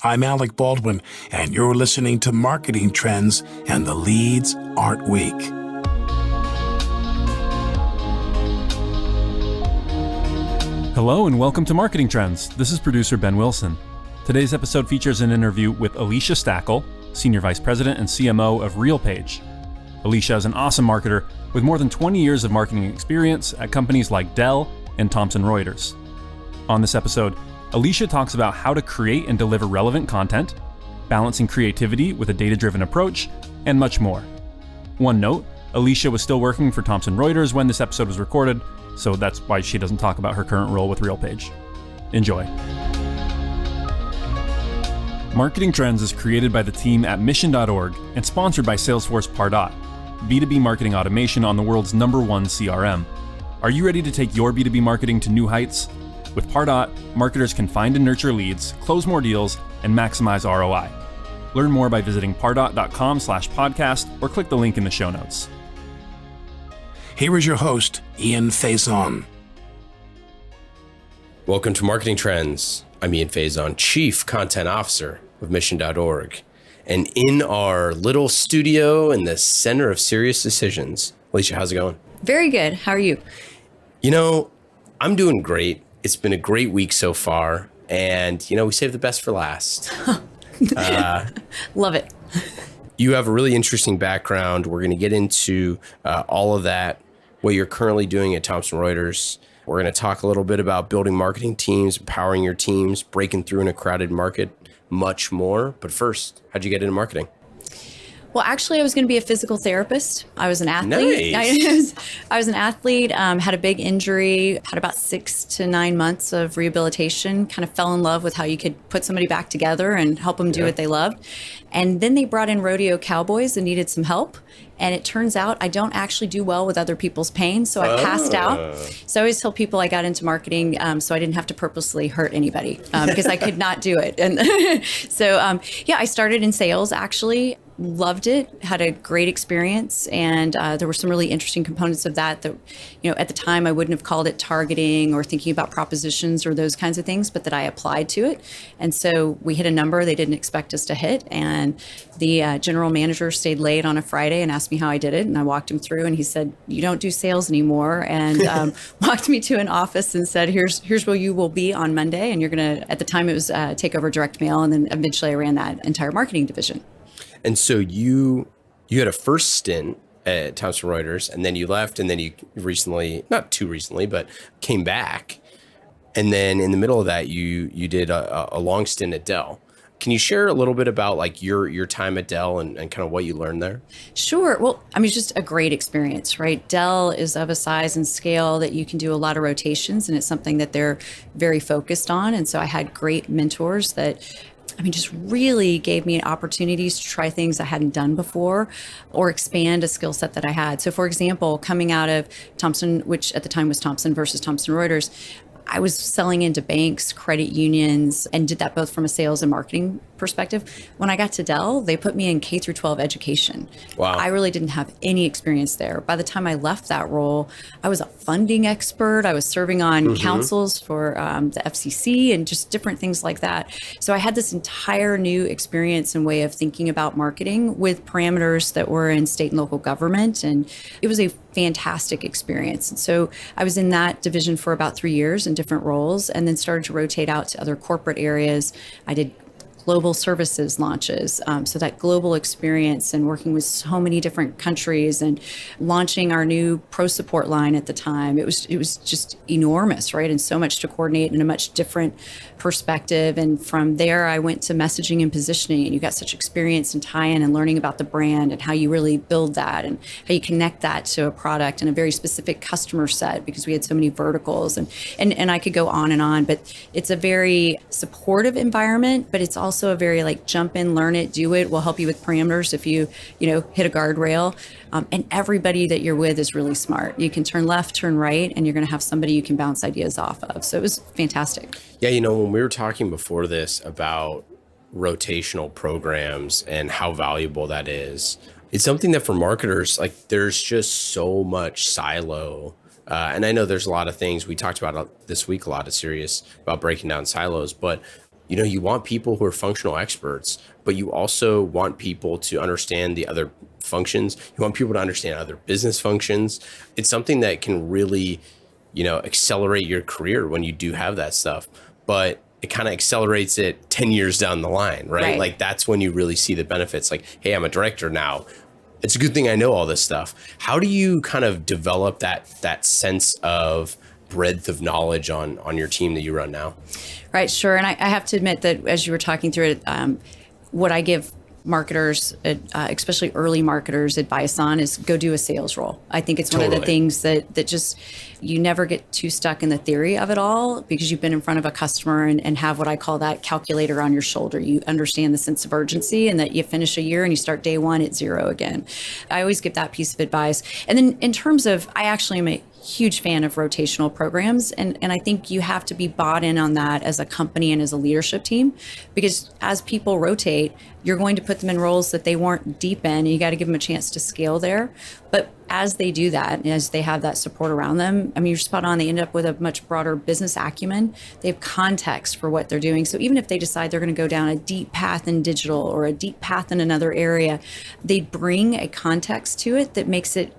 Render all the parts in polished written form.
I'm Alec Baldwin, and you're listening to Marketing Trends and the Leads Aren't Weak. Hello and welcome to Marketing Trends. This is producer Ben Wilson. Today's episode features an interview with Alecha Stackle, Senior Vice President and CMO of RealPage. Alecha is an awesome marketer with more than 20 years of marketing experience at companies like Dell and Thomson Reuters. On this episode, Alecha talks about how to create and deliver relevant content, balancing creativity with a data-driven approach, and much more. One note, Alecha was still working for Thomson Reuters when this episode was recorded, so that's why she doesn't talk about her current role with RealPage. Enjoy. Marketing Trends is created by the team at Mission.org and sponsored by Salesforce Pardot, B2B marketing automation on the world's #1 CRM. Are you ready to take your B2B marketing to new heights? With Pardot, marketers can find and nurture leads, close more deals, and maximize ROI. Learn more by visiting pardot.com/podcast or click the link in the show notes. Here is your host, Ian Faison. Welcome to Marketing Trends. I'm Ian Faison, Chief Content Officer of Mission.org. And in our little studio in the center of serious decisions, Alecha, how's it going? Very good. How are you? You know, I'm doing great. It's been a great week so far. And, we saved the best for last. Love it. You have a really interesting background. We're going to get into all of that, what you're currently doing at Thomson Reuters. We're going to talk a little bit about building marketing teams, empowering your teams, breaking through in a crowded market, much more. But first, how'd you get into marketing? Well, actually, I was going to be a physical therapist. I was an athlete. Nice. I was an athlete, had a big injury, had about 6 to 9 months of rehabilitation, kind of fell in love with how you could put somebody back together and help them do what they loved. And then they brought in rodeo cowboys and needed some help. And it turns out I don't actually do well with other people's pain, so I passed out. So I always tell people I got into marketing so I didn't have to purposely hurt anybody because I could not do it. And so, I started in sales, actually. Loved it, had a great experience, and there were some really interesting components of that, at the time I wouldn't have called it targeting or thinking about propositions or those kinds of things, but that I applied to it. And so we hit a number they didn't expect us to hit, and the general manager stayed late on a Friday and asked me how I did it, and I walked him through, and he said, "You don't do sales anymore," and walked me to an office and said, here's where you will be on Monday, and you're going to, at the time it was take over direct mail, and then eventually I ran that entire marketing division. And so you had a first stint at Thomson Reuters, and then you left, and then you recently, not too recently, but came back. And then in the middle of that, you did a long stint at Dell. Can you share a little bit about like your time at Dell and kind of what you learned there? Sure. Well, it's just a great experience, right? Dell is of a size and scale that you can do a lot of rotations, and it's something that they're very focused on. And so I had great mentors that just really gave me opportunities to try things I hadn't done before or expand a skill set that I had. So for example, coming out of Thomson, which at the time was Thomson versus Thomson Reuters, I was selling into banks, credit unions, and did that both from a sales and marketing perspective. When I got to Dell, they put me in K through 12 education. Wow. I really didn't have any experience there. By the time I left that role, I was a funding expert. I was serving on councils for the FCC and just different things like that. So I had this entire new experience and way of thinking about marketing with parameters that were in state and local government. And it was a fantastic experience. And so I was in that division for about 3 years in different roles, and then started to rotate out to other corporate areas. I did global services launches. So that global experience and working with so many different countries and launching our new pro support line at the time, it was just enormous, right? And so much to coordinate in a much different perspective. And from there, I went to messaging and positioning, and you got such experience and tie-in and learning about the brand and how you really build that and how you connect that to a product and a very specific customer set, because we had so many verticals, and I could go on, but it's a very supportive environment, but it's also a very like jump in, learn it, do it. We'll help you with parameters if you hit a guardrail. And everybody that you're with is really smart. You can turn left, turn right, and you're going to have somebody you can bounce ideas off of. So it was fantastic. Yeah, when we were talking before this about rotational programs and how valuable that is, it's something that for marketers, like there's just so much silo. And I know there's a lot of things we talked about this week, a lot of serious about breaking down silos, but you want people who are functional experts, but you also want people to understand the other functions. You want people to understand other business functions. It's something that can really, accelerate your career when you do have that stuff. But it kind of accelerates it 10 years down the line, right? Like that's when you really see the benefits. Like, hey, I'm a director now. It's a good thing I know all this stuff. How do you kind of develop that sense of breadth of knowledge on your team that you run now? Right, sure. And I have to admit that as you were talking through it, what I give marketers, especially early marketers, advice on is go do a sales role. I think it's one of the things that just, you never get too stuck in the theory of it all because you've been in front of a customer and have what I call that calculator on your shoulder. You understand the sense of urgency and that you finish a year and you start day one at zero again. I always give that piece of advice. And then in terms of, I actually am a huge fan of rotational programs. And I think you have to be bought in on that as a company and as a leadership team, because as people rotate, you're going to put them in roles that they weren't deep in, and you got to give them a chance to scale there. But as they do that, and as they have that support around them, I mean, you're spot on. They end up with a much broader business acumen. They have context for what they're doing. So even if they decide they're going to go down a deep path in digital or a deep path in another area, they bring a context to it that makes it,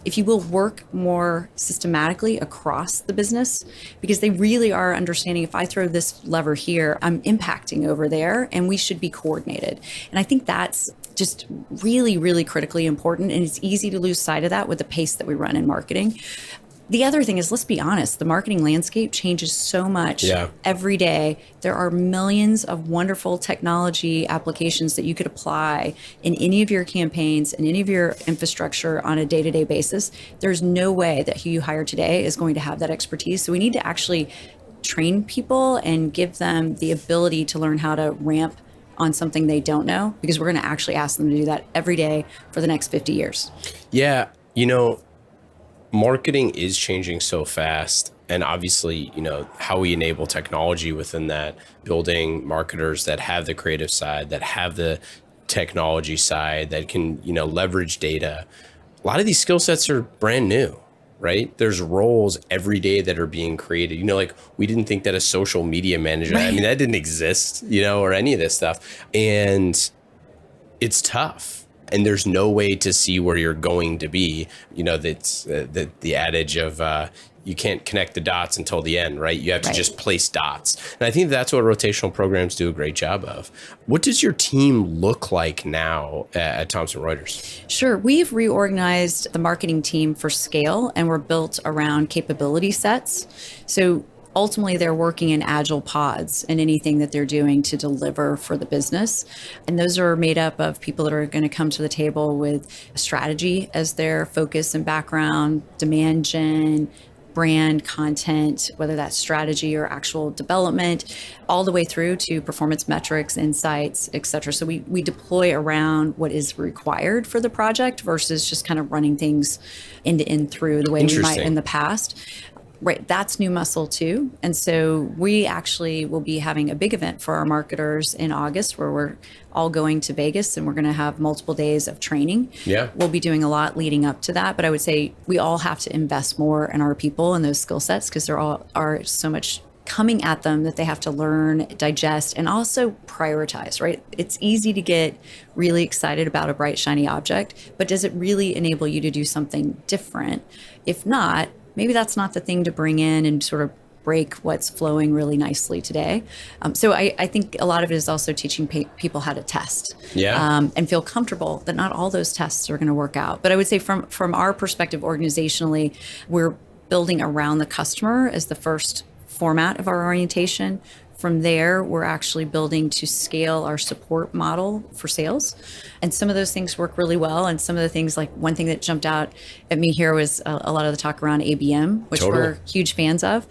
if you will, work more systematically across the business, because they really are understanding, if I throw this lever here, I'm impacting over there, and we should be coordinated. And I think that's just really, really critically important. And it's easy to lose sight of that with the pace that we run in marketing. The other thing is, let's be honest, the marketing landscape changes so much every day. There are millions of wonderful technology applications that you could apply in any of your campaigns and any of your infrastructure on a day-to-day basis. There's no way that who you hire today is going to have that expertise. So we need to actually train people and give them the ability to learn how to ramp on something they don't know, because we're going to actually ask them to do that every day for the next 50 years. Yeah, marketing is changing so fast. And obviously, how we enable technology within that, building marketers that have the creative side, that have the technology side, that can, leverage data. A lot of these skill sets are brand new, right? There's roles every day that are being created. Like we didn't think that a social media manager, I mean, that didn't exist, or any of this stuff. And it's tough. And there's no way to see where you're going to be. That's the adage of you can't connect the dots until the end, right? You have to just place dots. And I think that's what rotational programs do a great job of. What does your team look like now at Thomson Reuters? Sure. We've reorganized the marketing team for scale, and we're built around capability sets. So ultimately, they're working in agile pods in anything that they're doing to deliver for the business. And those are made up of people that are going to come to the table with strategy as their focus and background, demand gen, brand, content, whether that's strategy or actual development, all the way through to performance metrics, insights, et cetera. So we deploy around what is required for the project versus just kind of running things end to end through the way we might in the past. Right, that's new muscle too. And so we actually will be having a big event for our marketers in August where we're all going to Vegas, and we're going to have multiple days of training. Yeah. We'll be doing a lot leading up to that, but I would say we all have to invest more in our people and those skill sets, because there are so much coming at them that they have to learn, digest, and also prioritize, right? It's easy to get really excited about a bright, shiny object, but does it really enable you to do something different? If not, maybe that's not the thing to bring in and sort of break what's flowing really nicely today. So I think a lot of it is also teaching people how to test and feel comfortable that not all those tests are going to work out. But I would say from our perspective organizationally, we're building around the customer as the first format of our orientation. From there, we're actually building to scale our support model for sales. And some of those things work really well. And some of the things, like one thing that jumped out at me here was a lot of the talk around ABM, which we're huge fans of.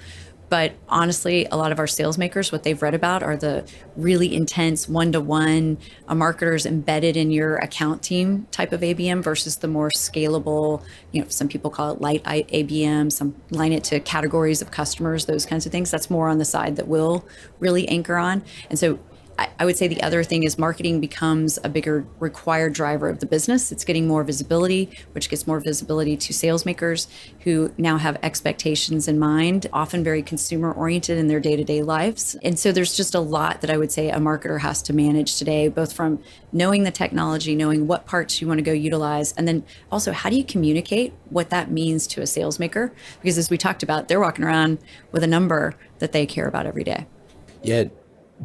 But honestly, a lot of our sales makers, what they've read about are the really intense one-to-one marketers embedded in your account team type of ABM versus the more scalable, some people call it light ABM, some line it to categories of customers, those kinds of things. That's more on the side that we'll really anchor on. And so I would say the other thing is marketing becomes a bigger required driver of the business. It's getting more visibility, which gets more visibility to sales makers who now have expectations in mind, often very consumer oriented in their day-to-day lives. And so there's just a lot that I would say a marketer has to manage today, both from knowing the technology, knowing what parts you want to go utilize, and then also how do you communicate what that means to a sales maker? Because as we talked about, they're walking around with a number that they care about every day. Yeah.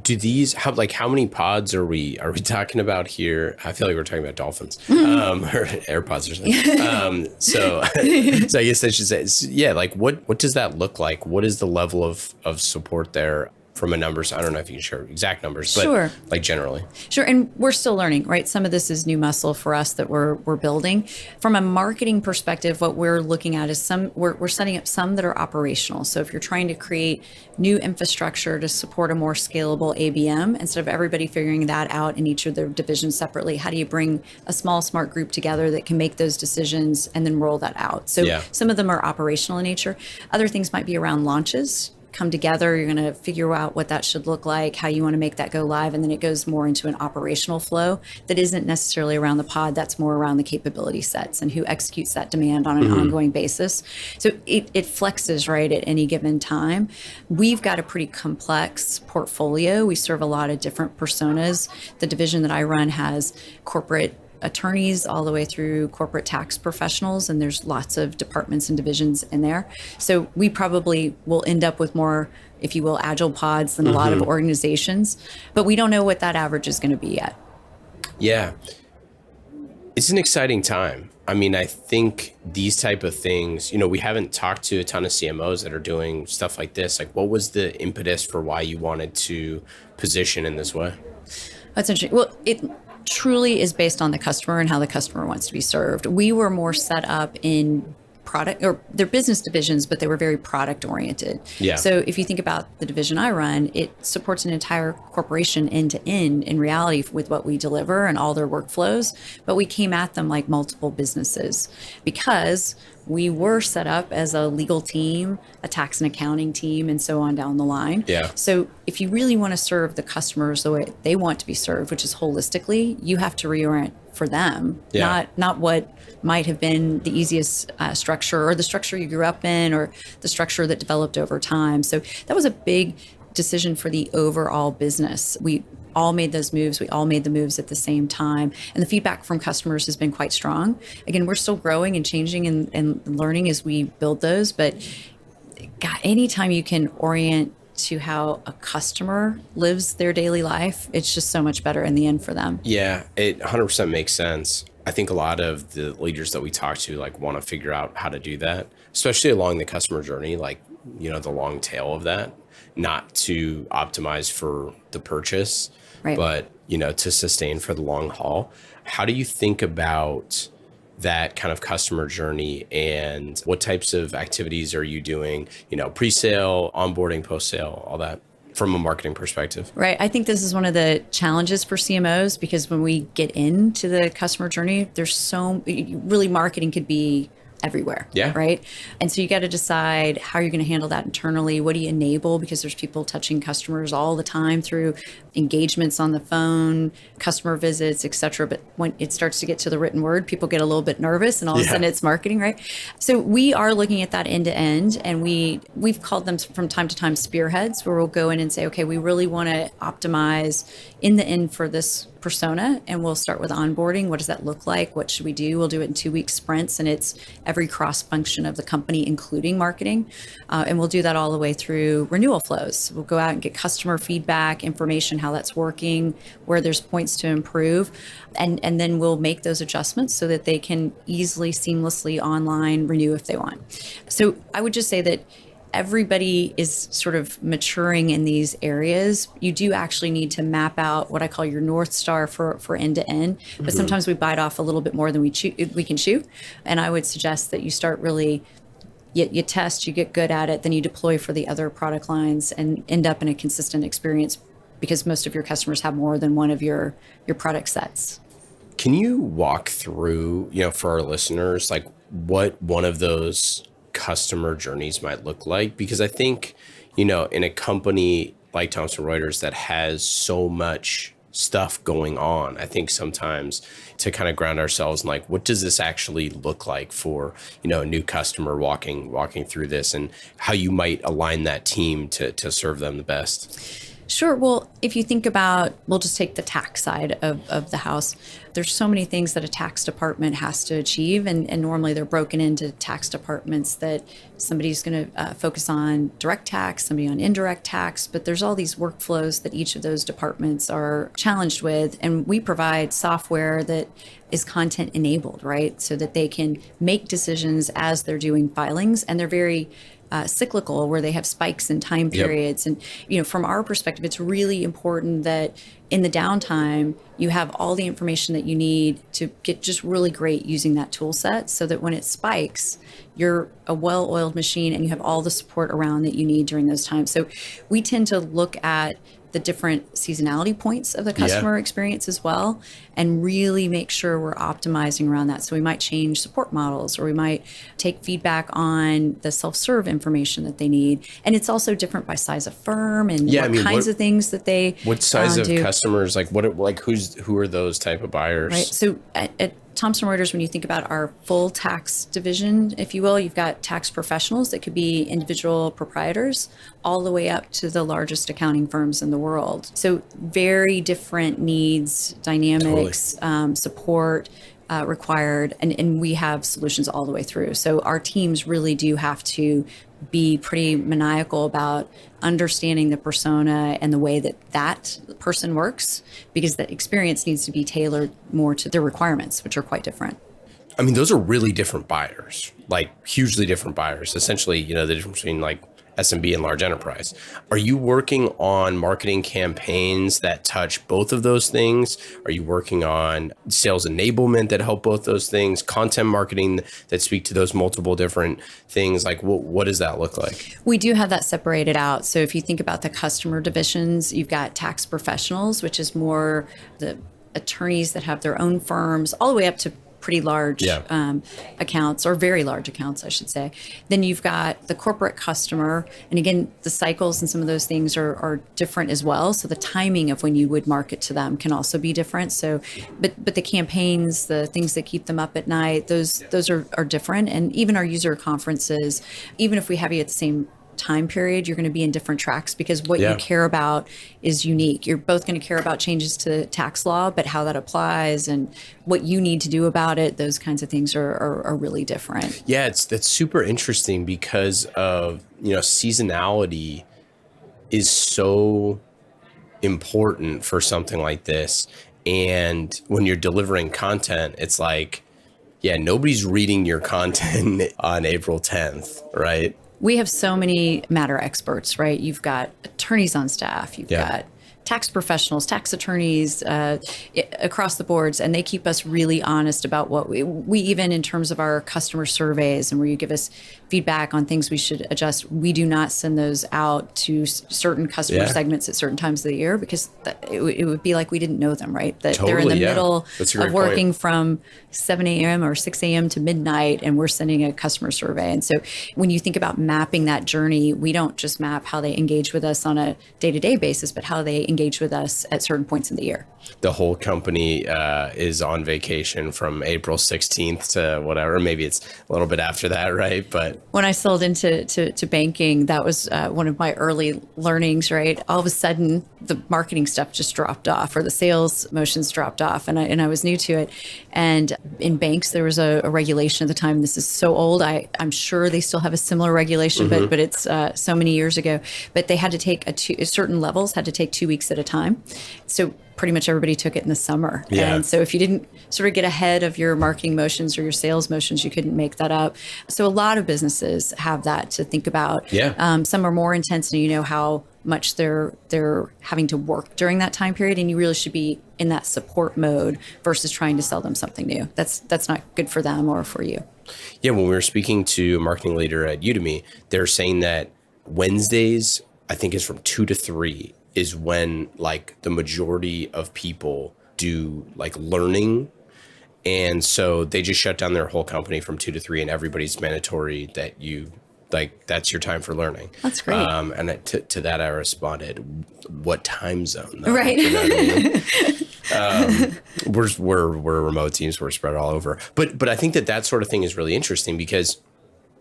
Do these how many pods are we talking about here? I feel like we're talking about dolphins, or AirPods or something. So I guess I should say, yeah, like what does that look like? What is the level of support there from a numbers? I don't know if you can share exact numbers, but Sure. like generally. Sure. And we're still learning, right? Some of this is new muscle for us that we're building. From a marketing perspective, what we're looking at is we're setting up some that are operational. So if you're trying to create new infrastructure to support a more scalable ABM, instead of everybody figuring that out in each of their divisions separately, how do you bring a small, smart group together that can make those decisions and then roll that out? So some of them are operational in nature. Other things might be around launches. Come together, you're going to figure out what that should look like, how you want to make that go live, and then it goes more into an operational flow that isn't necessarily around the pod, that's more around the capability sets and who executes that demand on an ongoing basis. So it flexes, right, at any given time. We've got a pretty complex portfolio. We serve a lot of different personas. The division that I run has corporate attorneys all the way through corporate tax professionals, and there's lots of departments and divisions in there. So we probably will end up with more, if you will, agile pods than a lot of organizations, but we don't know what that average is going to be yet. Yeah. It's an exciting time. I mean, I think these type of things, we haven't talked to a ton of CMOs that are doing stuff like this. Like, what was the impetus for why you wanted to position in this way? That's interesting. Well, it truly is based on the customer and how the customer wants to be served. We were more set up in product, or they're business divisions, but they were very product oriented. Yeah. So if you think about the division I run, it supports an entire corporation end to end in reality with what we deliver and all their workflows. But we came at them like multiple businesses because we were set up as a legal team, a tax and accounting team, and so on down the line. Yeah. So if you really want to serve the customers the way they want to be served, which is holistically, you have to reorient for them, not what might have been the easiest structure or the structure you grew up in or the structure that developed over time. So that was a big decision for the overall business. We all made those moves. We all made the moves at the same time. And the feedback from customers has been quite strong. Again, we're still growing and changing and learning as we build those. But God, anytime you can orient to how a customer lives their daily life, it's just so much better in the end for them. Yeah, it 100% makes sense. I think a lot of the leaders that we talk to want to figure out how to do that, especially along the customer journey, the long tail of that, not to optimize for the purchase, right, but, to sustain for the long haul. How do you think about that kind of customer journey, and what types of activities are you doing, pre-sale, onboarding, post-sale, all that from a marketing perspective? Right. I think this is one of the challenges for CMOs, because when we get into the customer journey, really marketing could be everywhere. Yeah. Right. And so you got to decide how you're going to handle that internally. What do you enable? Because there's people touching customers all the time through engagements on the phone, customer visits, et cetera. But when it starts to get to the written word, people get a little bit nervous, and all of a sudden it's marketing, right? So we are looking at that end to end, and we've called them from time to time spearheads, where we'll go in and say, okay, we really want to optimize in the end for this persona, and we'll start with onboarding. What does that look like? What should we do? We'll do it in 2-week sprints, and it's every cross function of the company, including marketing. And we'll do that all the way through renewal flows. We'll go out and get customer feedback, information, how that's working, where there's points to improve. And then we'll make those adjustments so that they can easily, seamlessly online renew if they want. So I would just say that everybody is sort of maturing in these areas. You do actually need to map out what I call your North Star for end to end, but sometimes we bite off a little bit more than we can chew. And I would suggest that you start really, you test, you get good at it, then you deploy for the other product lines and end up in a consistent experience, because most of your customers have more than one of your product sets. Can you walk through, for our listeners, like what one of those customer journeys might look like? Because I think, in a company, like Thomson Reuters that has so much stuff going on, I think sometimes to kind of ground ourselves in like, what does this actually look like for, a new customer walking through this, and how you might align that team to serve them the best? Sure. Well, if you think about, we'll just take the tax side of the house. There's so many things that a tax department has to achieve. And normally they're broken into tax departments that somebody's going to focus on direct tax, somebody on indirect tax. But there's all these workflows that each of those departments are challenged with. And we provide software that is content enabled, right? So that they can make decisions as they're doing filings, and they're very cyclical, where they have spikes in time periods. Yep. And, from our perspective, it's really important that in the downtime, you have all the information that you need to get just really great using that tool set, so that when it spikes, you're a well-oiled machine and you have all the support around that you need during those times. So we tend to look at the different seasonality points of the customer experience as well, and really make sure we're optimizing around that. So we might change support models, or we might take feedback on the self-serve information that they need. And it's also different by size of firm and kinds of things that they what size of do. Customers, who are those type of buyers? Right. So at Thomson Reuters, when you think about our full tax division, if you will, you've got tax professionals that could be individual proprietors, all the way up to the largest accounting firms in the world. So very different needs, dynamics, support required, and we have solutions all the way through. So our teams really do have to be pretty maniacal about understanding the persona and the way that person works, because the experience needs to be tailored more to their requirements, which are quite different. I mean, those are really different buyers, like hugely different buyers. Essentially, the difference between like SMB and large enterprise. Are you working on marketing campaigns that touch both of those things? Are you working on sales enablement that help both those things? Content marketing that speak to those multiple different things? Like, what does that look like? We do have that separated out. So if you think about the customer divisions, you've got tax professionals, which is more the attorneys that have their own firms, all the way up to pretty large accounts, or very large accounts, I should say. Then you've got the corporate customer. And again, the cycles and some of those things are different as well. So the timing of when you would market to them can also be different. So, but the campaigns, the things that keep them up at night, those are different. And even our user conferences, even if we have you at the same time period, you're going to be in different tracks, because what you care about is unique. You're both going to care about changes to tax law, but how that applies and what you need to do about it, those kinds of things are really different. Yeah, that's super interesting, because of, seasonality is so important for something like this. And when you're delivering content, it's like, nobody's reading your content on April 10th, right? We have so many matter experts, right? You've got attorneys on staff, you've got tax professionals, tax attorneys across the boards, and they keep us really honest about what we even in terms of our customer surveys, and where you give us feedback on things we should adjust. We do not send those out to certain customer segments at certain times of the year, because it would be like we didn't know them, right? That they're in the middle of working from 7 a.m. or 6 a.m. to midnight, and we're sending a customer survey. And so when you think about mapping that journey, we don't just map how they engage with us on a day-to-day basis, but how they engage with us at certain points in the year. The whole company is on vacation from April 16th to whatever. Maybe it's a little bit after that, right? But when I sold into to banking, that was one of my early learnings, right? All of a sudden, the marketing stuff just dropped off, or the sales motions dropped off, and I was new to it. And in banks, there was a regulation at the time. This is so old. I'm sure they still have a similar regulation, but it's so many years ago. But they had to take certain levels had to take 2 weeks at a time. So pretty much everybody took it in the summer. Yeah. And so if you didn't sort of get ahead of your marketing motions or your sales motions, you couldn't make that up. So a lot of businesses have that to think about. Yeah. Some are more intense, and you know how much they're having to work during that time period, and you really should be in that support mode versus trying to sell them something new. That's not good for them or for you. Yeah, when we were speaking to a marketing leader at Udemy, they're saying that Wednesdays, I think, is from 2 to 3 is when like the majority of people do like learning. And so they just shut down their whole company from 2 to 3, and everybody's mandatory that you like, that's your time for learning. That's great. And to that I responded, what time zone though? Right. You know what I mean? We're remote teams, we're spread all over. But I think that sort of thing is really interesting because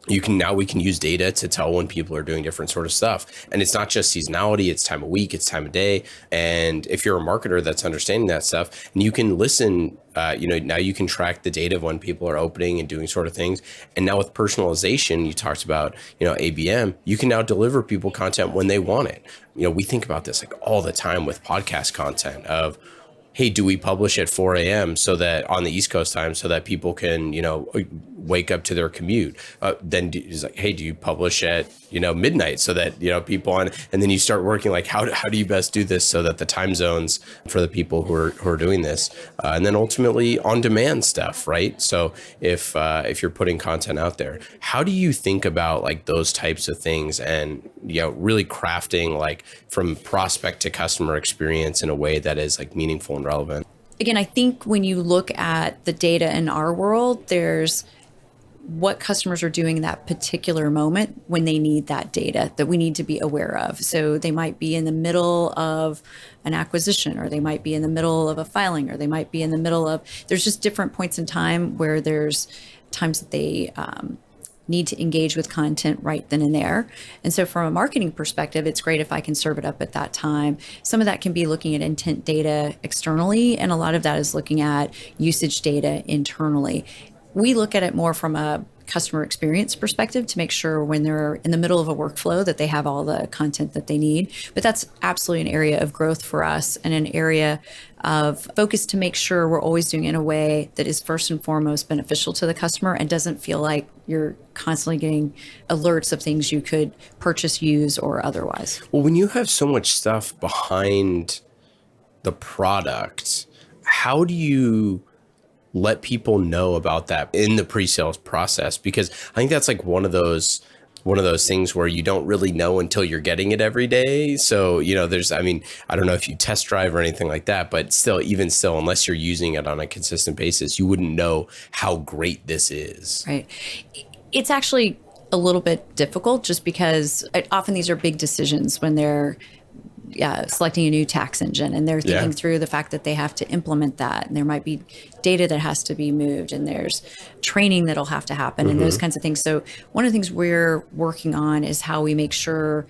we can use data to tell when people are doing different sort of stuff. And it's not just seasonality, it's time of week, it's time of day. And if you're a marketer that's understanding that stuff, and you can listen, now you can track the data of when people are opening and doing sort of things. And now with personalization, you talked about, ABM, you can now deliver people content when they want it. We think about this like all the time with podcast content of, hey, do we publish at 4 a.m. so that on the East Coast time so that people can, wake up to their commute? Then it's like, hey, do you publish at, midnight so that, people and then you start working like, how do you best do this so that the time zones for the people who are doing this, and then ultimately on demand stuff, right? So if you're putting content out there, how do you think about like those types of things and, really crafting like from prospect to customer experience in a way that is like meaningful and relevant? Again, I think when you look at the data in our world, there's what customers are doing in that particular moment when they need that data that we need to be aware of. So they might be in the middle of an acquisition, or they might be in the middle of a filing, or they might be in the middle of, there's just different points in time where there's times that they need to engage with content right then and there. And so from a marketing perspective, it's great if I can serve it up at that time. Some of that can be looking at intent data externally, and a lot of that is looking at usage data internally. We look at it more from a customer experience perspective to make sure when they're in the middle of a workflow that they have all the content that they need. But that's absolutely an area of growth for us and an area of focus to make sure we're always doing it in a way that is first and foremost beneficial to the customer and doesn't feel like you're constantly getting alerts of things you could purchase, use, or otherwise. Well, when you have so much stuff behind the product, how do you let people know about that in the pre-sales process? Because I think that's like one of those things where you don't really know until you're getting it every day. So, I don't know if you test drive or anything like that, but even still, unless you're using it on a consistent basis, you wouldn't know how great this is. Right. It's actually a little bit difficult just because often these are big decisions when they're selecting a new tax engine, and they're thinking through the fact that they have to implement that, and there might be data that has to be moved, and there's training that'll have to happen, and those kinds of things. So one of the things we're working on is how we make sure,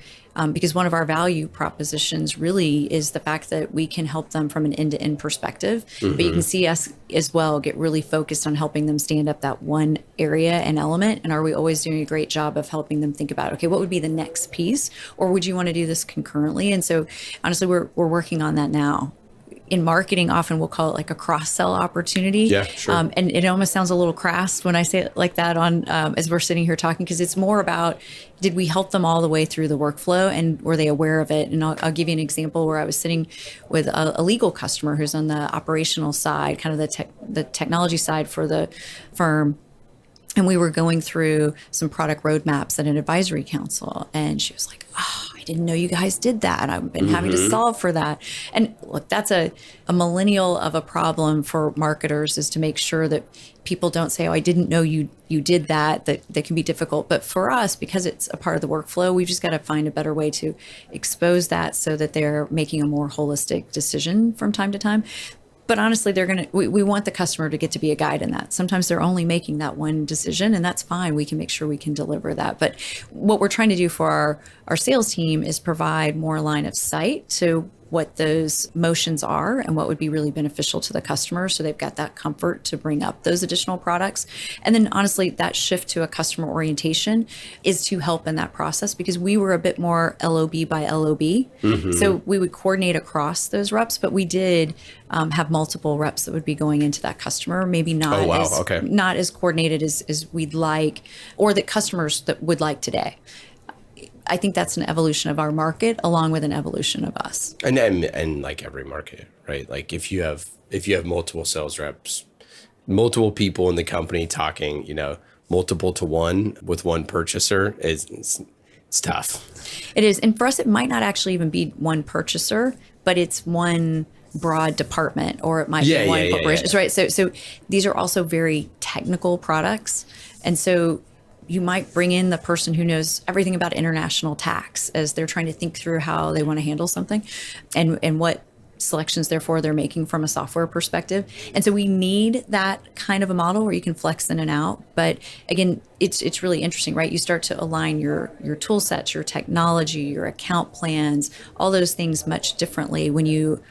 because one of our value propositions really is the fact that we can help them from an end-to-end perspective, but you can see us as well get really focused on helping them stand up that one area and element. And are we always doing a great job of helping them think about, okay, what would be the next piece, or would you want to do this concurrently? And so honestly, we're working on that now. In marketing, often we'll call it like a cross-sell opportunity. Yeah, sure. And it almost sounds a little crass when I say it like that on as we're sitting here talking, because it's more about, did we help them all the way through the workflow, and were they aware of it? And I'll give you an example where I was sitting with a legal customer who's on the operational side, kind of the technology side for the firm. And we were going through some product roadmaps at an advisory council. And she was like, oh, I didn't know you guys did that. I've been having to solve for that. And look, that's a millennial of a problem for marketers, is to make sure that people don't say, oh, I didn't know you did that. That can be difficult. But for us, because it's a part of the workflow, we've just got to find a better way to expose that so that they're making a more holistic decision from time to time. But honestly, we want the customer to get to be a guide in that. Sometimes they're only making that one decision, and that's fine. We can make sure we can deliver that. But what we're trying to do for our sales team is provide more line of sight to what those motions are and what would be really beneficial to the customer, so they've got that comfort to bring up those additional products. And then honestly, that shift to a customer orientation is to help in that process, because we were a bit more LOB by LOB. So we would coordinate across those reps, but we did have multiple reps that would be going into that customer, maybe not not as coordinated as we'd like, or that customers that would like today. I think that's an evolution of our market, along with an evolution of us. And like every market, right? Like if you have multiple sales reps, multiple people in the company talking, multiple to one with one purchaser, it's tough. It is. And for us, it might not actually even be one purchaser, but it's one broad department, or it might be one corporation. Right. So these are also very technical products. And so you might bring in the person who knows everything about international tax as they're trying to think through how they want to handle something and what selections therefore they're making from a software perspective. And so we need that kind of a model where you can flex in and out. But again, it's really interesting, right? You start to align your tool sets, your technology, your account plans, all those things much differently when you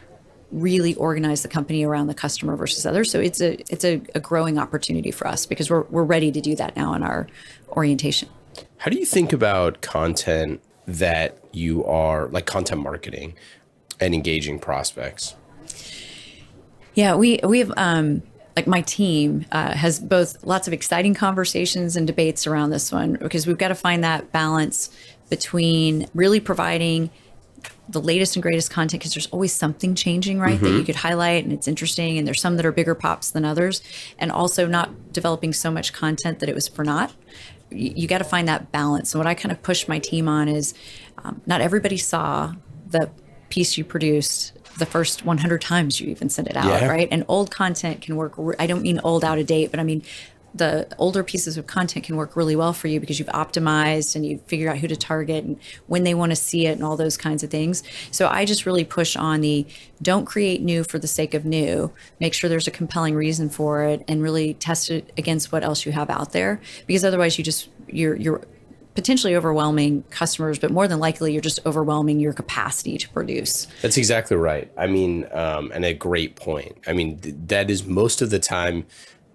really organize the company around the customer versus others. So it's a growing opportunity for us because we're ready to do that now in our orientation. How do you think about content that you are like content marketing and engaging prospects? Yeah, we have like my team has both lots of exciting conversations and debates around this one because we've got to find that balance between really providing the latest and greatest content because there's always something changing, right? That you could highlight and it's interesting. And there's some that are bigger pops than others. And also not developing so much content that it was for naught. You got to find that balance. And what I kind of push my team on is not everybody saw the piece you produced the first 100 times you even sent it out, right? And old content can work. I don't mean old out of date, but I mean the older pieces of content can work really well for you because you've optimized and you've figured out who to target and when they want to see it and all those kinds of things. So I just really push on the don't create new for the sake of new. Make sure there's a compelling reason for it and really test it against what else you have out there, because otherwise you're potentially overwhelming customers, but more than likely you're just overwhelming your capacity to produce. That's exactly right. I mean, and a great point. I mean, that is most of the time,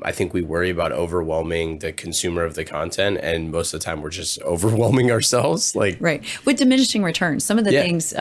I think we worry about overwhelming the consumer of the content, and most of the time we're just overwhelming ourselves. Like, right. With diminishing returns, some of the things,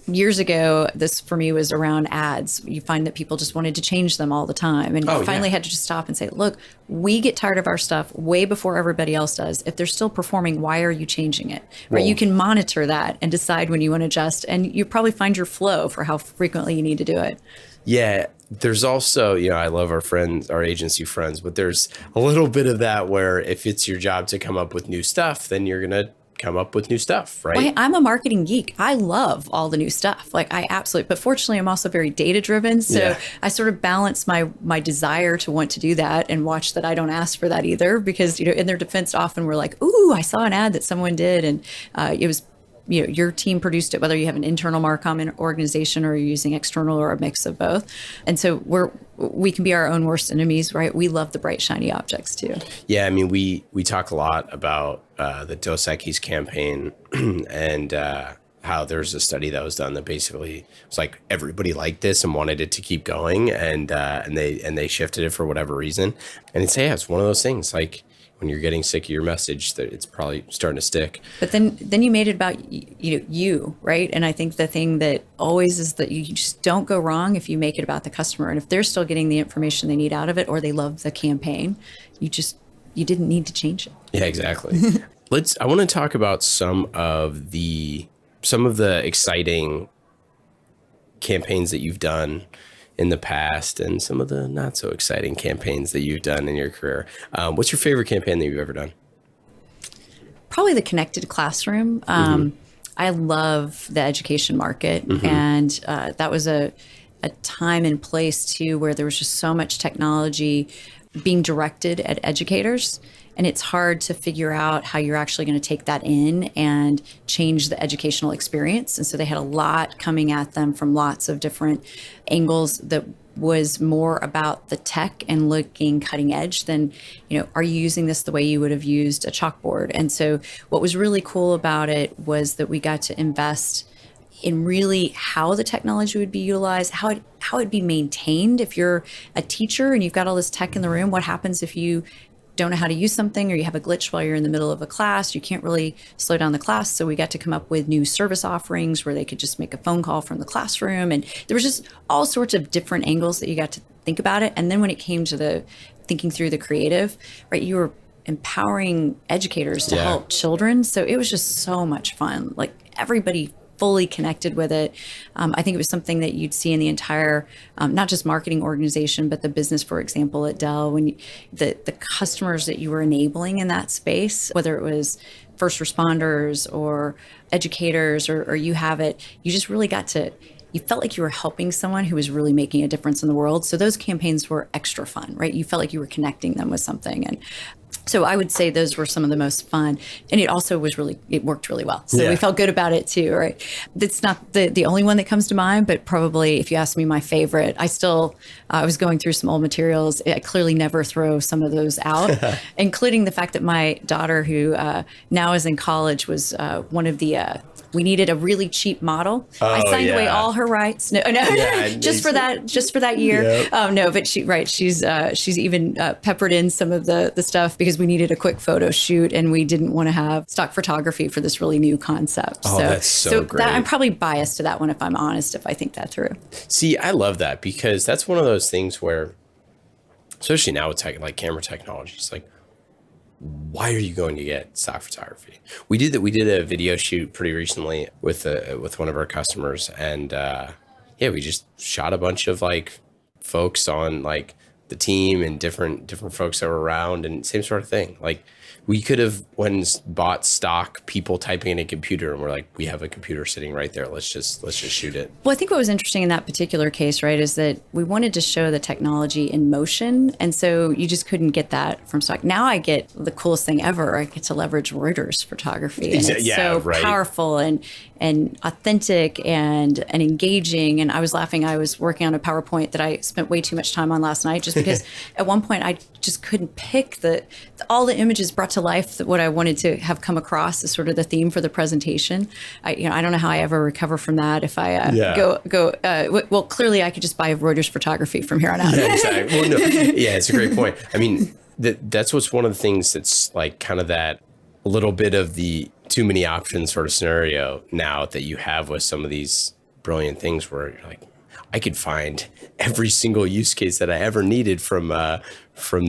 years ago, this for me was around ads. You find that people just wanted to change them all the time. And finally had to just stop and say, look, we get tired of our stuff way before everybody else does. If they're still performing, why are you changing it? Right? You can monitor that and decide when you want to adjust. And you probably find your flow for how frequently you need to do it. Yeah. There's also, I love our friends, our agency friends, but there's a little bit of that where if it's your job to come up with new stuff, then you're going to come up with new stuff, right? Well, I'm a marketing geek. I love all the new stuff. Like I absolutely, but fortunately I'm also very data driven. So I sort of balance my desire to want to do that and watch that I don't ask for that either, because, in their defense, often we're like, ooh, I saw an ad that someone did. And it was, your team produced it, whether you have an internal Marcom organization or you're using external or a mix of both. And so we can be our own worst enemies, right? We love the bright, shiny objects too. Yeah, I mean, we talk a lot about the Dos Equis campaign and how there's a study that was done that basically was like everybody liked this and wanted it to keep going, and they shifted it for whatever reason. And it's one of those things like, when you're getting sick of your message, that it's probably starting to stick. But then you made it about you, right? And I think the thing that always is that you just don't go wrong if you make it about the customer. And if they're still getting the information they need out of it, or they love the campaign, you didn't need to change it. Yeah, exactly. I want to talk about some of the exciting campaigns that you've done in the past and some of the not so exciting campaigns that you've done in your career. What's your favorite campaign that you've ever done? Probably the connected classroom. I love the education market. And that was a time and place too, where there was just so much technology being directed at educators. And it's hard to figure out how you're actually going to take that in and change the educational experience. And so they had a lot coming at them from lots of different angles that was more about the tech and looking cutting edge than, are you using this the way you would have used a chalkboard? And so what was really cool about it was that we got to invest in really how the technology would be utilized, how it'd be maintained. If you're a teacher and you've got all this tech in the room, what happens if you don't know how to use something, or you have a glitch while you're in the middle of a class? You can't really slow down the class. So we got to come up with new service offerings where they could just make a phone call from the classroom. And there was just all sorts of different angles that you got to think about it. And then when it came to the thinking through the creative, right, you were empowering educators to help children. So it was just so much fun. Like everybody fully connected with it. I think it was something that you'd see in the entire, not just marketing organization, but the business, for example, at Dell, when the customers that you were enabling in that space, whether it was first responders or educators or you have it, you just really you felt like you were helping someone who was really making a difference in the world. So those campaigns were extra fun, right? You felt like you were connecting them with something. And So I would say those were some of the most fun. And it also it worked really well. So Yeah. we felt good about it too, right? It's not the only one that comes to mind, but probably if you ask me my favorite, I was going through some old materials. I clearly never throw some of those out, including the fact that my daughter, who now is in college, was one of the we needed a really cheap model. I signed away all her rights. No, Yeah, just for that year. Yep. No, but she's even peppered in some of the stuff because we needed a quick photo shoot and we didn't want to have stock photography for this really new concept. Oh, that's so great. I'm probably biased to that one, if I'm honest, if I think that through. See, I love that because that's one of those things where, especially now with like camera technology, it's like, why are you going to get stock photography? We did a video shoot pretty recently with one of our customers, and we just shot a bunch of like folks on like the team and different folks that were around, and same sort of thing. Like we could have bought stock people typing in a computer, and we're like, we have a computer sitting right there. Let's just shoot it. Well, I think what was interesting in that particular case, right, is that we wanted to show the technology in motion. And so you just couldn't get that from stock. Now I get the coolest thing ever. I get to leverage Reuters photography. And it's powerful and authentic and engaging. And I was laughing. I was working on a PowerPoint that I spent way too much time on last night just because at one point I just couldn't pick all the images brought to life that what I wanted to have come across as sort of the theme for the presentation. I don't know how I ever recover from that if I well, clearly I could just buy Reuters photography from here on out. Yeah, exactly. Well, no, yeah, it's a great point. I mean, that's what's one of the things that's like kind of that little bit of the too many options sort of scenario now that you have with some of these brilliant things where you're like, I could find every single use case that I ever needed from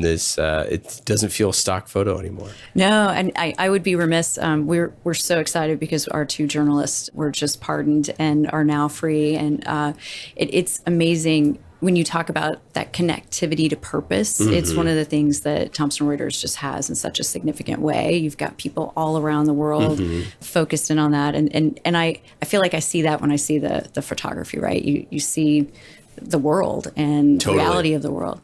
this. It doesn't feel stock photo anymore. No, and I would be remiss. We're so excited because our two journalists were just pardoned and are now free. And it's amazing when you talk about that connectivity to purpose. Mm-hmm. It's one of the things that Thomson Reuters just has in such a significant way. You've got people all around the world focused in on that. And I feel like I see that when I see the photography, right? You see the world and the reality of the world.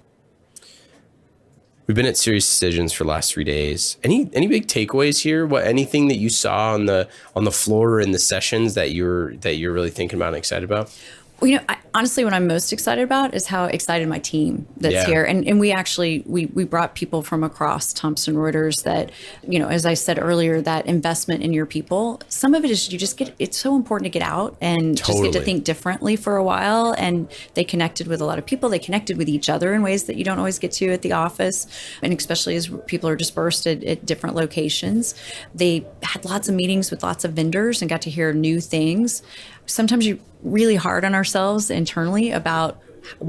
We've been at Serious Decisions for the last 3 days. Any big takeaways here? Anything that you saw on the floor in the sessions that you're really thinking about and excited about? Well, honestly, what I'm most excited about is how excited my team that's here. And we actually, we brought people from across Thomson Reuters that, as I said earlier, that investment in your people, some of it is it's so important to get out and just get to think differently for a while. And they connected with a lot of people. They connected with each other in ways that you don't always get to at the office. And especially as people are dispersed at different locations. They had lots of meetings with lots of vendors and got to hear new things. Sometimes you're really hard on ourselves internally about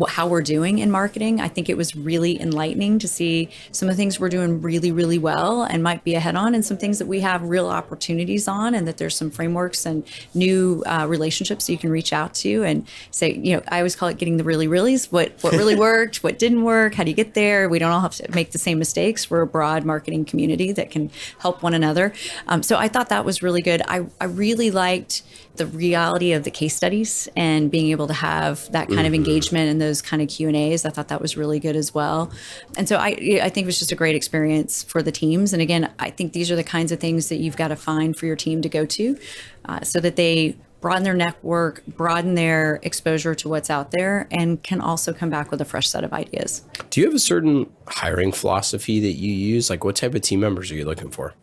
how we're doing in marketing. I think it was really enlightening to see some of the things we're doing really, really well and might be ahead on, and some things that we have real opportunities on, and that there's some frameworks and new relationships that you can reach out to and say, I always call it getting the really reallys. What really worked, what didn't work, how do you get there? We don't all have to make the same mistakes. We're a broad marketing community that can help one another. So I thought that was really good. I really liked the reality of the case studies and being able to have that kind of engagement and those kind of Q&As. I thought that was really good as well. And so I think it was just a great experience for the teams. And again, I think these are the kinds of things that you've got to find for your team to go to so that they broaden their network, broaden their exposure to what's out there, and can also come back with a fresh set of ideas. Do you have a certain hiring philosophy that you use? Like what type of team members are you looking for?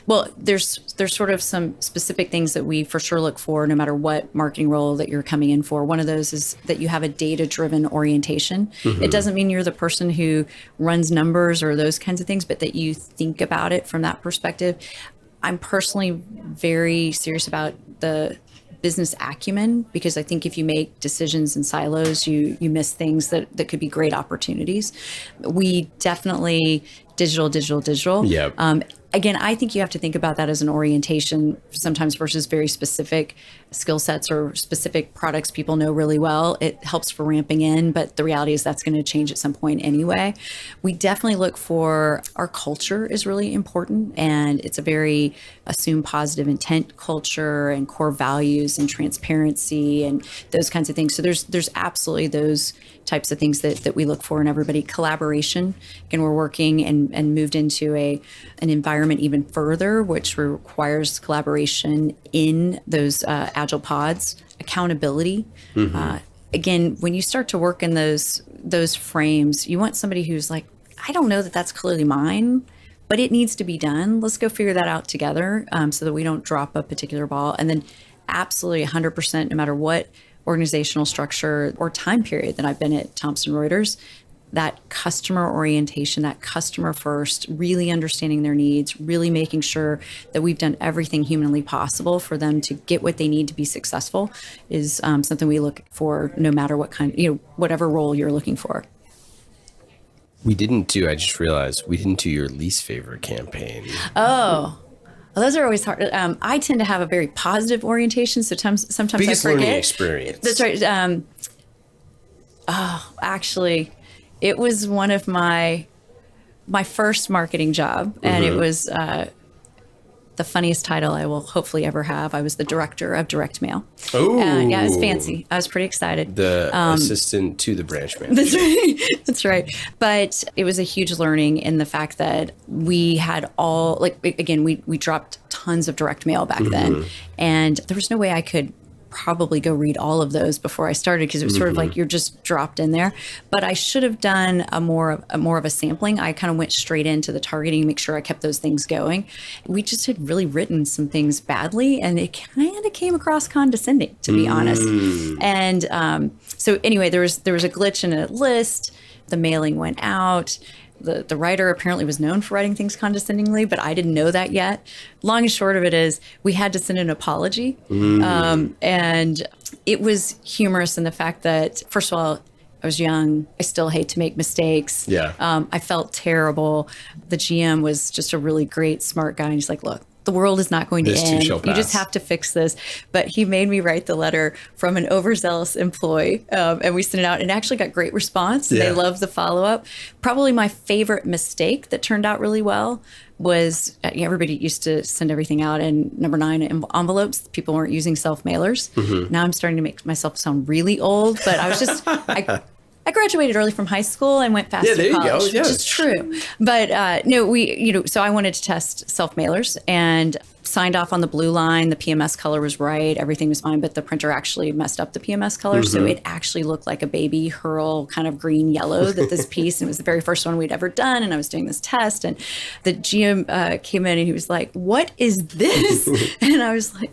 Well, there's sort of some specific things that we for sure look for no matter what marketing role that you're coming in for. One of those is that you have a data-driven orientation. Mm-hmm. It doesn't mean you're the person who runs numbers or those kinds of things, but that you think about it from that perspective. I'm personally very serious about the business acumen, because I think if you make decisions in silos, you miss things that could be great opportunities. We definitely digital. Yep. again, I think you have to think about that as an orientation sometimes versus very specific skill sets or specific products people know really well. It helps for ramping in, but the reality is that's going to change at some point anyway. We definitely look for our culture is really important, and it's a very assume positive intent culture and core values and transparency and those kinds of things. So there's absolutely those types of things that we look for in everybody. Collaboration, and we're working and moved into an environment even further, which requires collaboration in those agile pods. Accountability. Again, when you start to work in those frames, you want somebody who's like, I don't know that that's clearly mine, but it needs to be done. Let's go figure that out together, so that we don't drop a particular ball. And then absolutely 100%, no matter what organizational structure or time period that I've been at Thomson Reuters, that customer orientation, that customer first, really understanding their needs, really making sure that we've done everything humanly possible for them to get what they need to be successful is something we look for no matter what kind, whatever role you're looking for. I just realized we didn't do your least favorite campaign. Oh, well, those are always hard. I tend to have a very positive orientation, so sometimes Biggest I forget. learning experience. That's right. Actually, it was one of my first marketing job, and it was the funniest title I will hopefully ever have. I was the director of direct mail. Oh, yeah, it was fancy. I was pretty excited. The assistant to the branch manager. That's right. That's right. But it was a huge learning in the fact that we had we dropped tons of direct mail back then, and there was no way I could probably go read all of those before I started, because it was sort of like you're just dropped in there. But I should have done a more of a sampling. I kind of went straight into the targeting, make sure I kept those things going. We just had really written some things badly, and it kind of came across condescending, to be honest. And so anyway, there was a glitch in a list. The mailing went out. The writer apparently was known for writing things condescendingly, but I didn't know that yet. Long and short of it is we had to send an apology. And it was humorous in the fact that, first of all, I was young. I still hate to make mistakes. Yeah. I felt terrible. The GM was just a really great, smart guy. And he's like, look, the world is not going to end. You just have to fix this. But he made me write the letter from an overzealous employee, and we sent it out, and actually got great response. Yeah. They loved the follow-up. Probably my favorite mistake that turned out really well was everybody used to send everything out in number 9 envelopes. People weren't using self-mailers. Now I'm starting to make myself sound really old, but I was just... I graduated early from high school and went fast to college, which is true. But no, so I wanted to test self-mailers and signed off on the blue line. The PMS color was right. Everything was fine, but the printer actually messed up the PMS color. So it actually looked like a baby hurl kind of green yellow this piece. And it was the very first one we'd ever done. And I was doing this test, and the GM came in and he was like, "What is this?" And I was like,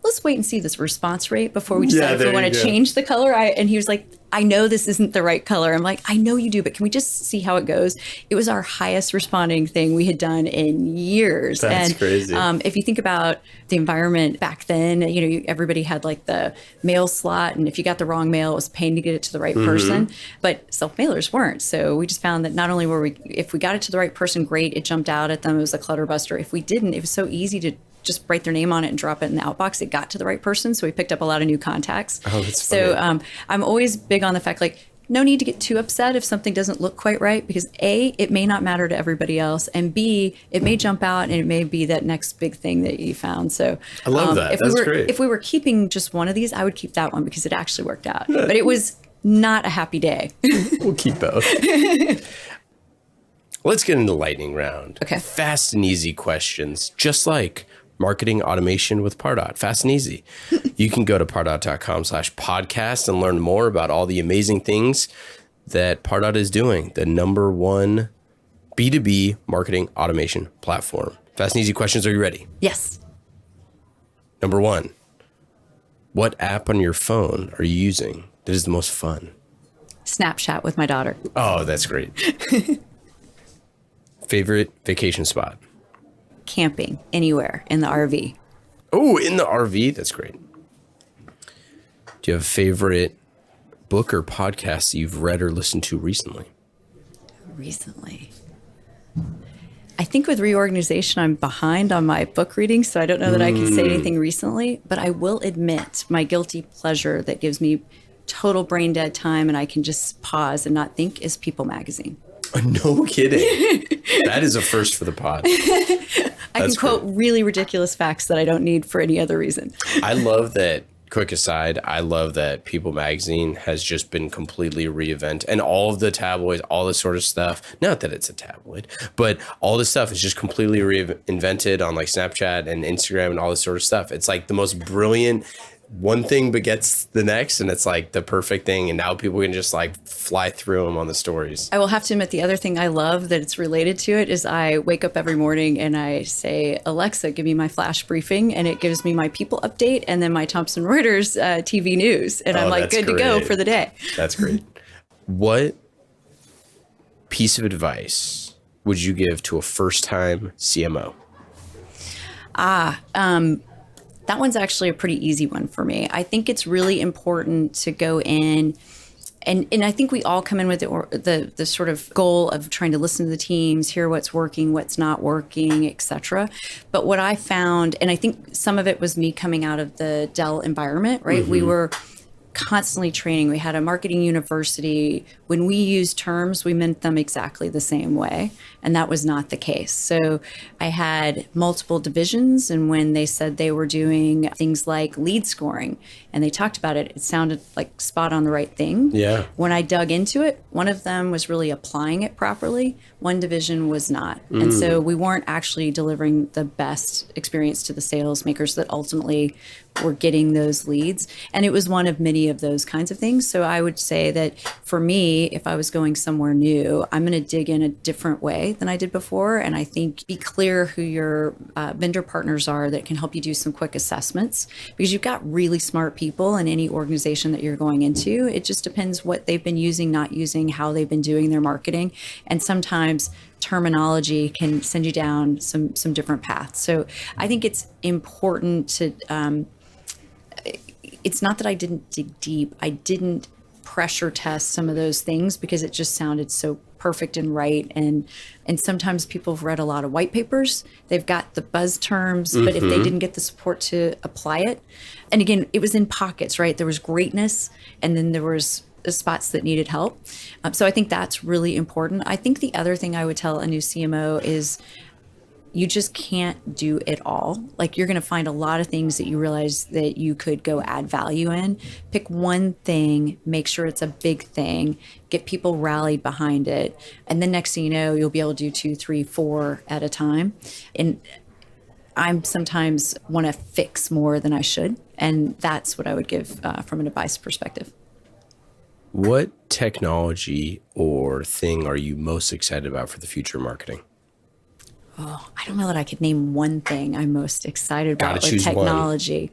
let's wait and see this response rate before we decide if we want to change the color. And he was like, I know this isn't the right color. I'm like, I know you do, but can we just see how it goes? It was our highest responding thing we had done in years. That's crazy. If you think about the environment back then, everybody had like the mail slot, and if you got the wrong mail, it was a pain to get it to the right person. But self-mailers weren't. So we just found that not only if we got it to the right person, great, it jumped out at them, it was a clutter buster. If we didn't, it was so easy to just write their name on it and drop it in the outbox. It got to the right person. So we picked up a lot of new contacts. Oh, that's so funny. I'm always big on the fact, no need to get too upset if something doesn't look quite right, because A, it may not matter to everybody else, and B, it may jump out and it may be that next big thing that you found. So I love that. That's great. If we were keeping just one of these, I would keep that one because it actually worked out. But it was not a happy day. We'll keep both. Let's get into the lightning round. Okay. Fast and easy questions, just like marketing automation with Pardot. Fast and easy. You can go to pardot.com/podcast and learn more about all the amazing things that Pardot is doing, the #1 B2B marketing automation platform. Fast and easy questions. Are you ready? Yes. Number 1, what app on your phone are you using that is the most fun? Snapchat with my daughter. Oh, that's great. Favorite vacation spot? Camping anywhere in the RV. Oh, in the RV? That's great. Do you have a favorite book or podcast that you've read or listened to recently? I think with reorganization, I'm behind on my book reading, so I don't know that I can say anything recently, but I will admit my guilty pleasure that gives me total brain dead time and I can just pause and not think is People magazine. No kidding. That is a first for the pod. I can quote really ridiculous facts that I don't need for any other reason. I love that. Quick aside, I love that People magazine has just been completely reinvented, and all of the tabloids, all this sort of stuff, not that it's a tabloid, but all this stuff is just completely reinvented on like Snapchat and Instagram and all this sort of stuff. It's like the most brilliant, one thing begets the next, and it's like the perfect thing. And now people can just like fly through them on the stories. I will have to admit the other thing I love that it's related to it is I wake up every morning and I say, Alexa, give me my flash briefing. And it gives me my People update and then my Thomson Reuters TV news. And I'm like, good to go for the day. That's great. What piece of advice would you give to a first-time CMO? That one's actually a pretty easy one for me. I think it's really important to go in, and I think we all come in with the sort of goal of trying to listen to the teams, hear what's working, what's not working, et cetera. But what I found, and I think some of it was me coming out of the Dell environment, right? We were constantly training. We had a marketing university. When we used terms, we meant them exactly the same way. And that was not the case. So I had multiple divisions. And when they said they were doing things like lead scoring and they talked about it, it sounded like spot on the right thing. Yeah. When I dug into it, one of them was really applying it properly. One division was not. And so we weren't actually delivering the best experience to the sales makers that ultimately were getting those leads. And it was one of many of those kinds of things. So I would say that for me, if I was going somewhere new, I'm going to dig in a different way than I did before. And I think be clear who your vendor partners are that can help you do some quick assessments, because you've got really smart people in any organization that you're going into. It just depends what they've been using, not using, how they've been doing their marketing. And sometimes terminology can send you down some different paths. So I think it's important to, it's not that I didn't dig deep. I didn't pressure test some of those things because it just sounded so perfect and right. And sometimes people have read a lot of white papers. They've got the buzz terms, but if they didn't get the support to apply it, and again, it was in pockets, right? There was greatness, and then there was the spots that needed help. So I think that's really important. I think the other thing I would tell a new CMO is you just can't do it all. Like, you're going to find a lot of things that you realize that you could go add value in. Pick one thing, make sure it's a big thing, get people rallied behind it. And then next thing you know, you'll be able to do 2, 3, 4 at a time. And I'm sometimes want to fix more than I should. And that's what I would give from an advice perspective. What technology or thing are you most excited about for the future of marketing? Oh, I don't know that I could name one thing I'm most excited about Gotta with choose technology.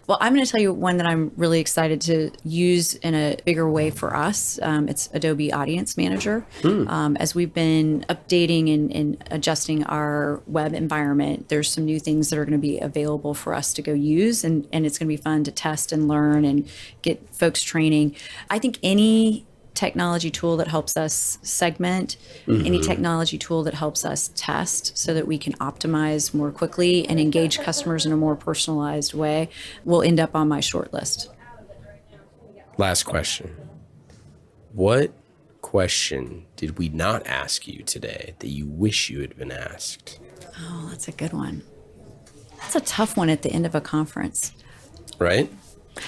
Well, I'm going to tell you one that I'm really excited to use in a bigger way for us. It's Adobe Audience Manager. As we've been updating and adjusting our web environment, there's some new things that are going to be available for us to go use, and it's going to be fun to test and learn and get folks training. I think any technology tool that helps us segment, any technology tool that helps us test so that we can optimize more quickly and engage customers in a more personalized way will end up on my short list. Last question. What question did we not ask you today that you wish you had been asked? Oh, that's a good one. That's a tough one at the end of a conference. Right?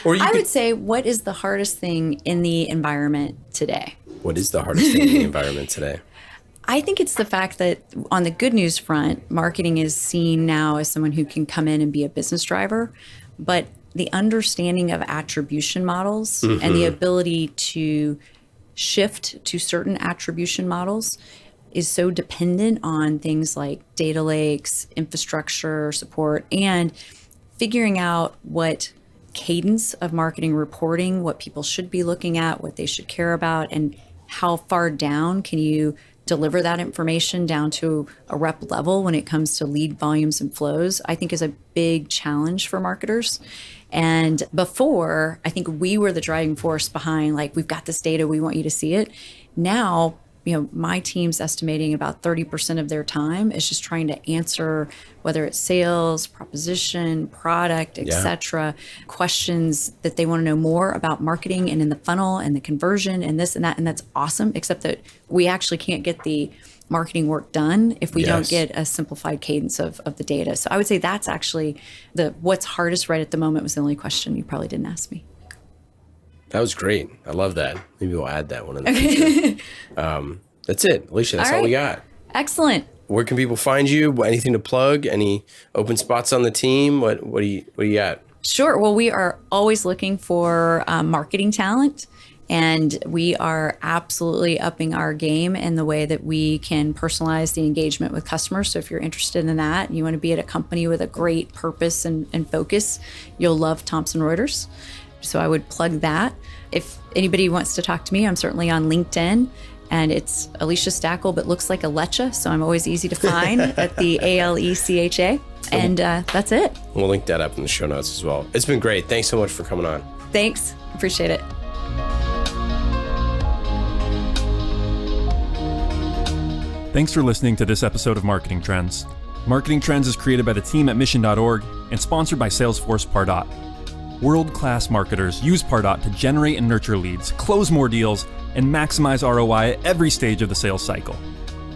Or I would say, what is the hardest thing in the environment today? What is the hardest thing in the environment today? I think it's the fact that on the good news front, marketing is seen now as someone who can come in and be a business driver, but the understanding of attribution models and the ability to shift to certain attribution models is so dependent on things like data lakes, infrastructure support, and figuring out what cadence of marketing reporting, what people should be looking at, what they should care about, and how far down can you deliver that information down to a rep level when it comes to lead volumes and flows, I think is a big challenge for marketers. And before, I think we were the driving force behind, like, we've got this data, we want you to see it. Now, my team's estimating about 30% of their time is just trying to answer, whether it's sales, proposition, product, etc., questions that they want to know more about marketing and in the funnel and the conversion and this and that. And that's awesome, except that we actually can't get the marketing work done if we don't get a simplified cadence of the data. So I would say that's actually what's hardest right at the moment was the only question you probably didn't ask me. That was great. I love that. Maybe we'll add that one in the future. That's it. Alecha, that's all we got. Excellent. Where can people find you? Anything to plug? Any open spots on the team? What do you got? Sure. Well, we are always looking for marketing talent, and we are absolutely upping our game in the way that we can personalize the engagement with customers. So if you're interested in that, and you want to be at a company with a great purpose and focus, you'll love Thomson Reuters. So I would plug that. If anybody wants to talk to me, I'm certainly on LinkedIn, and it's Alecha Stackle, but looks like Alecha. So I'm always easy to find at the Alecha. And that's it. We'll link that up in the show notes as well. It's been great. Thanks so much for coming on. Thanks. Appreciate it. Thanks for listening to this episode of Marketing Trends. Marketing Trends is created by the team at mission.org and sponsored by Salesforce Pardot. World-class marketers use Pardot to generate and nurture leads, close more deals, and maximize ROI at every stage of the sales cycle.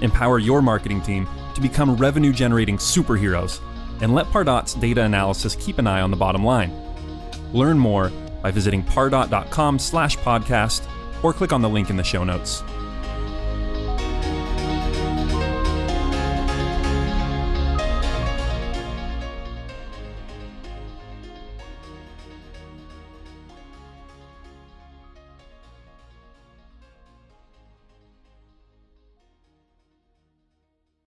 Empower your marketing team to become revenue-generating superheroes, and let Pardot's data analysis keep an eye on the bottom line. Learn more by visiting pardot.com/podcast or click on the link in the show notes.